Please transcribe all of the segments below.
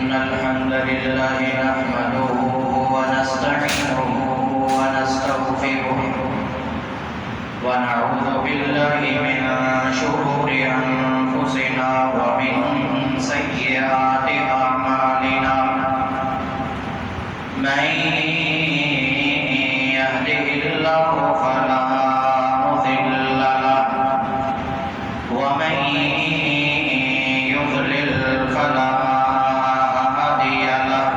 إن الحمد لله نحمده ونستعينه ونستغفره ونعوذ بالله من شرور أنفسنا ومن سيئات أعمالنا من يهده الله فلا مضل له ومن يضلل فلا هادي له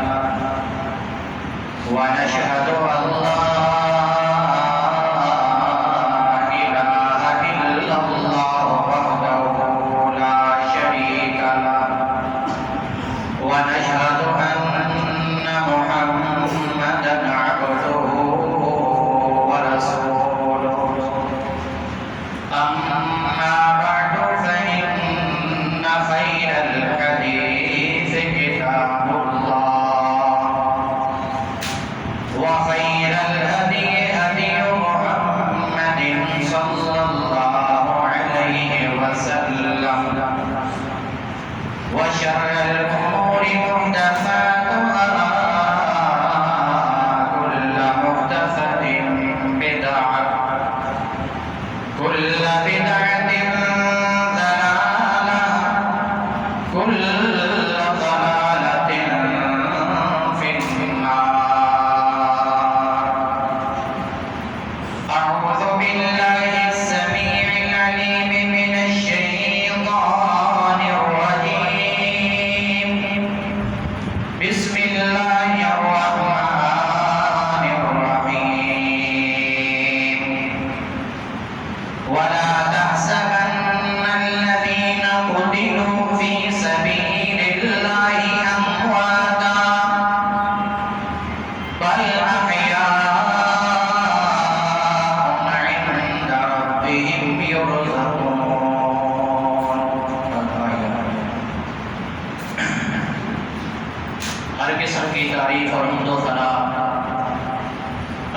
ونشهد أن لا إله إلا الله وحده لا شريك له ونشهد أن محمدا عبده ورسوله أما بعد فإن خير الحديث كتاب الله وخير الهدي هدي محمد صلى الله عليه وسلم وشر الأمور محدثاتها كل محدثة بدعة كل بدعة ضلالة كل ضلالة في النار أعوذ بالله السميع العليم من الشيطان الرجيم بسم الله الرحمن الرحيم ولا تحسبن الذين قتلوا في سبيل الله أمواتا بل أحياء عند ربهم يرزقون ہر قسم کی تعریف اور حمد و ثنا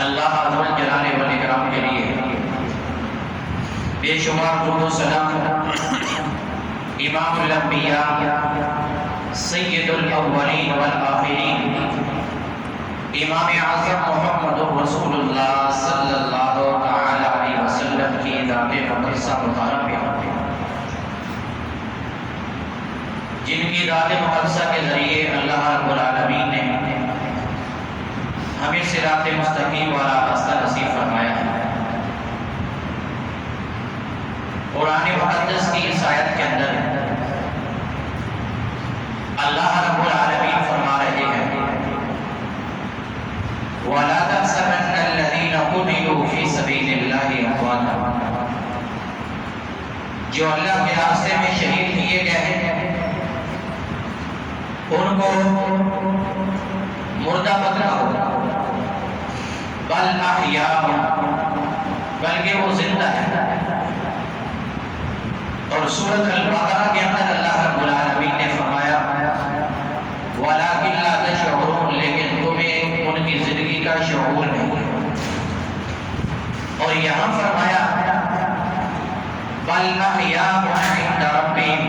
اللہ ذو الجلال والاکرام کے لیے بے شمار درود و سلام امام الانبیاء سید الاولین والآخرین امام اعظم محمد رسول اللہ صلی اللہ تعالی علیہ وسلم کی ذات مقدسہ مطالعہ پہ جن کی ذات مقدسہ کے ذریعے اللہ رب العالمین نے ہمیں صراط مستقیم والا راستہ نصیب فرمایا ہے۔ قرآن مقدس کی اس آیت کے اندر اللہ رب العالمین فرما رہے ہیں وَلَا تَحْسَبَنَّ الَّذِينَ قُتِلُوا فِي سَبِيلِ اللَّهِ أَمْوَاتًا، جو اللہ کے راستے میں شہید کیے گئے ہیں ان کو مردہ مت کہو، بل احیاء، بلکہ وہ زندہ ہے۔ اور سورۃ البقرہ کے اندر اللہ رب العالمین نے فرمایا وَلَٰكِن لَا تَشْعُرُونَ، لیکن تمہیں ان کی زندگی کا شعور نہیں۔ اور یہاں فرمایا بل احیاء عند ربهم،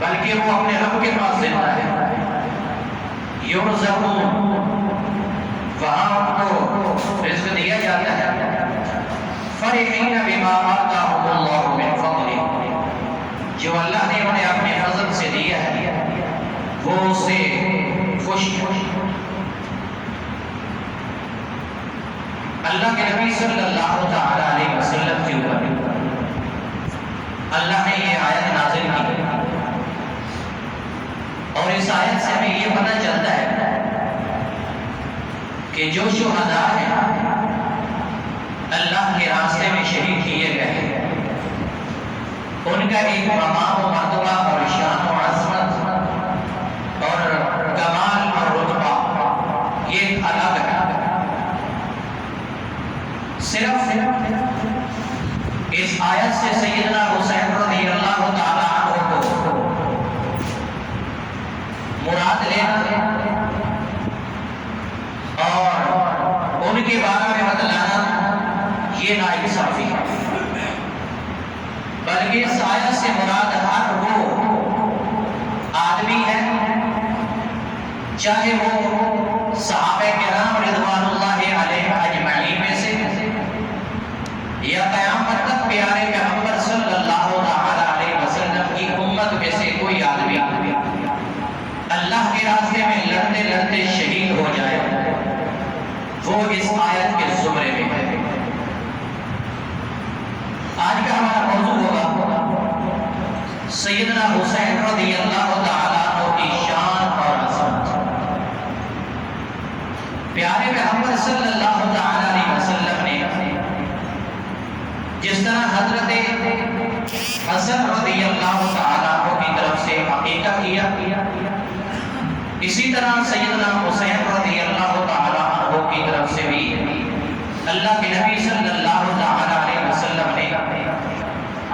بلکہ وہ اپنے رب کے پاس زندہ ہے۔ یرزقون، وہاں ان کو رزق دیا جاتا ہے۔ فرحین بما آتاہم اللہ من فضلہ، جو اللہ نے انہیں اپنے فضل سے دیا ہے وہ اسے خوش ہیں۔ اللہ کے نبی صلی اللہ تعالی علیہ وسلم کے اوپر اللہ نے یہ آیت نازل کی، اور اس آیت سے ہمیں یہ پتہ چلتا ہے کہ جو شہداء ہیں اللہ کے راستے میں شہید کیے گئے ہیں ان کا ایک مقام و مرتبہ اور شان و عظمت اور کمال اور رتبہ یہ الگ ہے۔ صرف اس آیت سے سیدنا حسین رضی اللہ تعالیٰ عنہ کو مراد لینا اور ان کے بارے میں بتلانا یہ ناانصافی ہے، بلکہ اس آیت سے مراد ہر وہ آدمی ہے لڑتے لڑتے شہید ہو جائے وہ اس آیت کے زمرے میں ہے۔ آج کا ہمارا موضوع ہوگا سیدنا حسین رضی اللہ تعالیٰ عنہ کی شان اور عظمت۔ پیارے محمد صلی اللہ تعالیٰ علیہ وسلم نے جس طرح حضرت حسن رضی اللہ تعالیٰ عنہ کی طرف سے عقیقہ کیا، اسی طرح سیدنا حسین رضی اللہ تعالیٰ عنہ کی طرف سے بھی اللہ کے نبی صلی اللہ تعالیٰ علیہ وسلم نے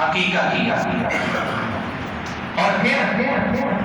عقیقہ کیا۔